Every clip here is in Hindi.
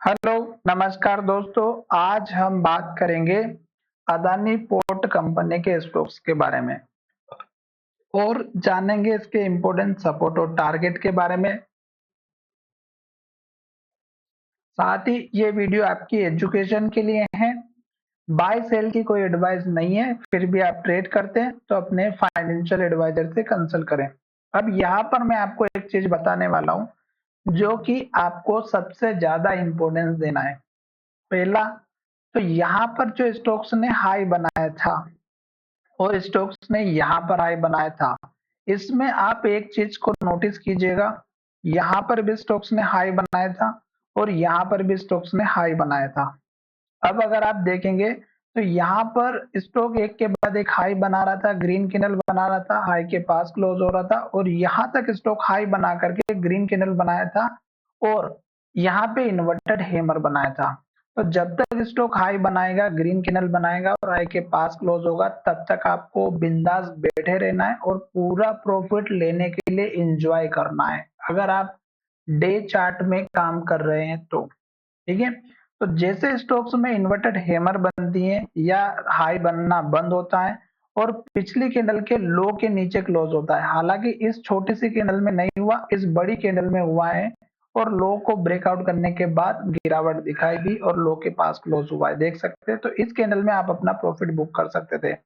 हेलो, नमस्कार दोस्तों। आज हम बात करेंगे अदानी पोर्ट कंपनी के स्टॉक्स के बारे में और जानेंगे इसके इम्पोर्टेंट सपोर्ट और टारगेट के बारे में। साथ ही ये वीडियो आपकी एजुकेशन के लिए है। बाय सेल की कोई एडवाइस नहीं है, फिर भी आप ट्रेड करते हैं तो अपने फाइनेंशियल एडवाइजर से कंसल्ट करें। अब यहाँ पर मैं आपको एक चीज बताने वाला हूँ जो कि आपको सबसे ज्यादा इम्पोर्टेंस देना है। पहला, तो यहाँ पर जो स्टॉक्स ने हाई बनाया था और स्टोक्स ने यहाँ पर हाई बनाया था, इसमें आप एक चीज को नोटिस कीजिएगा। यहाँ पर भी स्टोक्स ने हाई बनाया था और यहाँ पर भी स्टोक्स ने हाई बनाया था। अब अगर आप देखेंगे तो यहाँ पर स्टॉक एक के बाद एक हाई बना रहा था, ग्रीन कैंडल बना रहा था, हाई के पास क्लोज हो रहा था और यहाँ तक स्टॉक हाई बना करके ग्रीन कैंडल बनाया था और यहाँ पे इन्वर्टेड हैमर बनाया था। तो जब तक स्टॉक हाई बनाएगा, ग्रीन कैंडल बनाएगा और हाई के पास क्लोज होगा, तब तक आपको बिंदास बैठे रहना है और पूरा प्रॉफिट लेने के लिए एंजॉय करना है, अगर आप डे चार्ट में काम कर रहे हैं तो। ठीक है, तो जैसे स्टॉक्स में इन्वर्टेड हैमर बनती है या हाई बनना बंद होता है और पिछली कैंडल के लो के नीचे क्लोज होता है, हालांकि इस छोटी सी कैंडल में नहीं हुआ, इस बड़ी कैंडल में हुआ है और लो को ब्रेकआउट करने के बाद गिरावट दिखाई दी और लो के पास क्लोज हुआ है, देख सकते हैं। तो इस कैंडल में आप अपना प्रॉफिट बुक कर सकते थे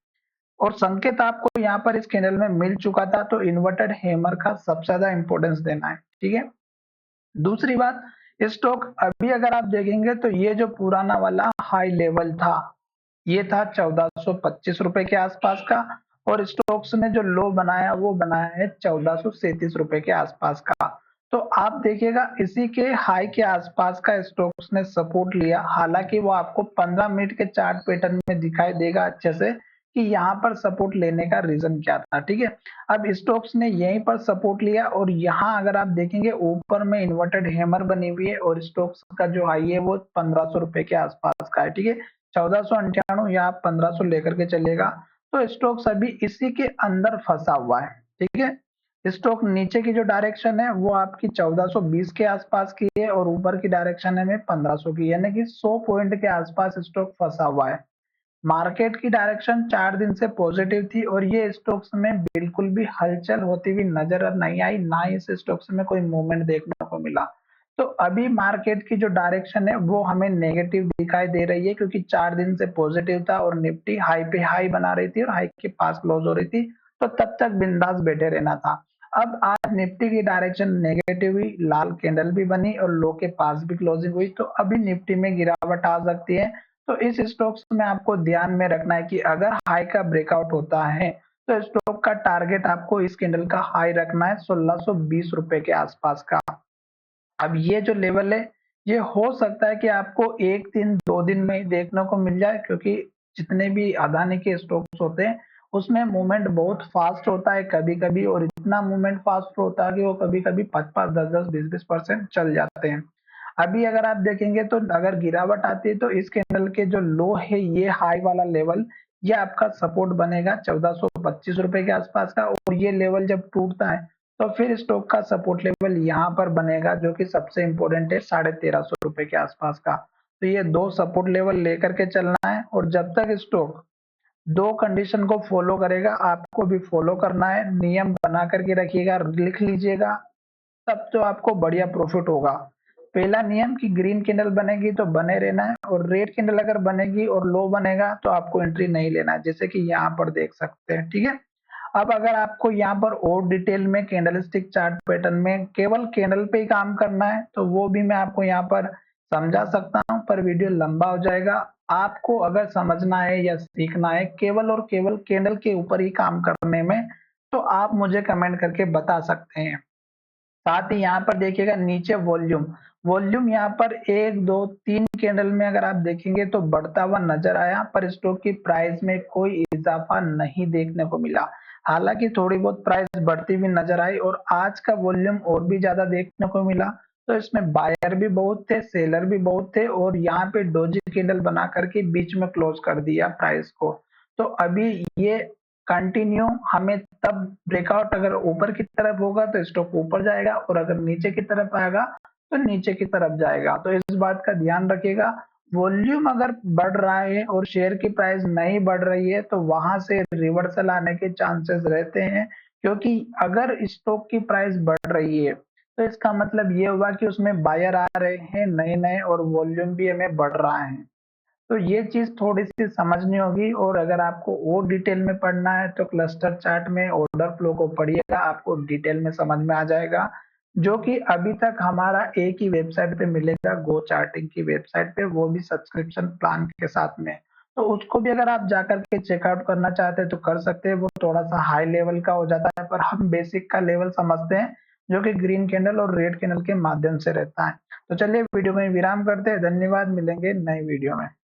और संकेत आपको यहाँ पर इस कैंडल में मिल चुका था। तो इन्वर्टेड हैमर का सबसे ज्यादा इंपॉर्टेंस देना है। ठीक है, दूसरी बात, स्टॉक अभी अगर आप देखेंगे तो ये जो पुराना वाला हाई लेवल था, ये था 1425 रुपए के आसपास का और स्टॉक्स ने जो लो बनाया वो बनाया है 1437 रुपए के आसपास का। तो आप देखिएगा इसी के हाई के आसपास का स्टॉक्स ने सपोर्ट लिया, हालांकि वो आपको 15 मिनट के चार्ट पैटर्न में दिखाई देगा अच्छे से कि यहाँ पर सपोर्ट लेने का रीजन क्या था। ठीक है, अब स्टॉक्स ने यहीं पर सपोर्ट लिया और यहाँ अगर आप देखेंगे ऊपर में इन्वर्टेड हैमर बनी हुई है और स्टॉक्स का जो हाई है वो 1500 रुपए के आसपास का है। ठीक है, 1498 या आप 1500 लेकर के चलेगा तो स्टॉक्स अभी इसी के अंदर फंसा हुआ है। ठीक है, स्टॉक नीचे की जो डायरेक्शन है वो आपकी 1420 के आसपास की है और ऊपर की डायरेक्शन है में 1500 की, यानी कि 100 पॉइंट के आसपास स्टॉक फंसा हुआ है। मार्केट की डायरेक्शन 4 दिन से पॉजिटिव थी और ये स्टॉक्स में बिल्कुल भी हलचल होती हुई नजर नहीं आई, ना ही इस स्टॉक्स में कोई मूवमेंट देखने को मिला। तो अभी मार्केट की जो डायरेक्शन है वो हमें नेगेटिव दिखाई दे रही है क्योंकि 4 दिन से पॉजिटिव था और निफ्टी हाई पे हाई बना रही थी और हाई के पास क्लोज हो रही थी, तो तब तक बिंदास बैठे रहना था। अब आज निफ्टी की डायरेक्शन नेगेटिव हुई, लाल कैंडल भी बनी और लो के पास भी क्लोजिंग हुई, तो अभी निफ्टी में गिरावट आ सकती है। तो इस स्टॉक्स में आपको ध्यान में रखना है कि अगर हाई का ब्रेकआउट होता है तो स्टॉक का टारगेट आपको इस कैंडल का हाई रखना है 1620 रुपए के आसपास का। अब ये जो लेवल है ये हो सकता है कि आपको एक दिन दो दिन में ही देखने को मिल जाए क्योंकि जितने भी अदानी के स्टॉक्स होते हैं उसमें मूवमेंट बहुत फास्ट होता है कभी कभी, और इतना मूवमेंट फास्ट होता है कि वो कभी कभी 5-5, 10-10, 20-20% चल जाते हैं। अभी अगर आप देखेंगे तो अगर गिरावट आती है तो इस कैंडल के जो लो है ये हाई वाला लेवल, ये आपका सपोर्ट बनेगा 1425 रुपए के आसपास का और ये लेवल जब टूटता है तो फिर स्टॉक का सपोर्ट लेवल यहाँ पर बनेगा जो कि सबसे इंपॉर्टेंट है 1350 रुपए के आसपास का। तो ये दो सपोर्ट लेवल लेकर के चलना है और जब तक स्टॉक दो कंडीशन को फॉलो करेगा आपको भी फॉलो करना है, नियम बना करके रखिएगा, लिख लीजिएगा, तब तो आपको बढ़िया प्रॉफिट होगा। पहला नियम कि ग्रीन कैंडल बनेगी तो बने रहना है और रेड कैंडल अगर बनेगी और लो बनेगा तो आपको एंट्री नहीं लेना है, जैसे कि यहाँ पर देख सकते हैं। ठीक है, अब अगर आपको यहाँ पर और डिटेल में कैंडल स्टिक चार्ट पैटर्न में केवल कैंडल पे ही काम करना है तो वो भी मैं आपको यहाँ पर समझा सकता हूँ, पर वीडियो लंबा हो जाएगा। आपको अगर समझना है या सीखना है केवल और केवल कैंडल के ऊपर ही काम करने में, तो आप मुझे कमेंट करके बता सकते हैं। साथ ही यहाँ पर देखिएगा नीचे वॉल्यूम, वॉल्यूम यहाँ पर एक दो तीन कैंडल में अगर आप देखेंगे तो बढ़ता हुआ नजर आया, पर स्टॉक की प्राइस में कोई इजाफा नहीं देखने को मिला। हालांकि थोड़ी बहुत प्राइस बढ़ती हुई नजर आई और आज का वॉल्यूम और भी ज्यादा देखने को मिला। तो इसमें बायर भी बहुत थे, सेलर भी बहुत थे और यहाँ पे डोजी कैंडल बना करके बीच में क्लोज कर दिया प्राइस को। तो अभी ये कंटिन्यू हमें तब ब्रेकआउट अगर ऊपर की तरफ होगा तो स्टॉक ऊपर जाएगा और अगर नीचे की तरफ आएगा तो नीचे की तरफ जाएगा। तो इस बात का ध्यान रखिएगा, वॉल्यूम अगर बढ़ रहा है और शेयर की प्राइस नहीं बढ़ रही है तो वहां से रिवर्सल आने के चांसेस रहते हैं, क्योंकि अगर स्टॉक की प्राइस बढ़ रही है तो इसका मतलब ये हुआ कि उसमें बायर आ रहे हैं नए नए और वॉल्यूम भी हमें बढ़ रहा है। तो ये चीज थोड़ी सी समझनी होगी। और अगर आपको और डिटेल में पढ़ना है तो क्लस्टर चार्ट में ऑर्डर फ्लो को पढ़िएगा, आपको डिटेल में समझ में आ जाएगा, जो कि अभी तक हमारा एक ही वेबसाइट पे मिलेगा, गो चार्टिंग की वेबसाइट पे, वो भी सब्सक्रिप्शन प्लान के साथ में। तो उसको भी अगर आप जाकर के चेकआउट करना चाहते हैं तो कर सकते हैं, वो थोड़ा सा हाई लेवल का हो जाता है, पर हम बेसिक का लेवल समझते हैं जो कि ग्रीन कैंडल और रेड कैंडल के माध्यम से रहता है। तो चलिए वीडियो में विराम करते हैं, धन्यवाद, मिलेंगे नई वीडियो में।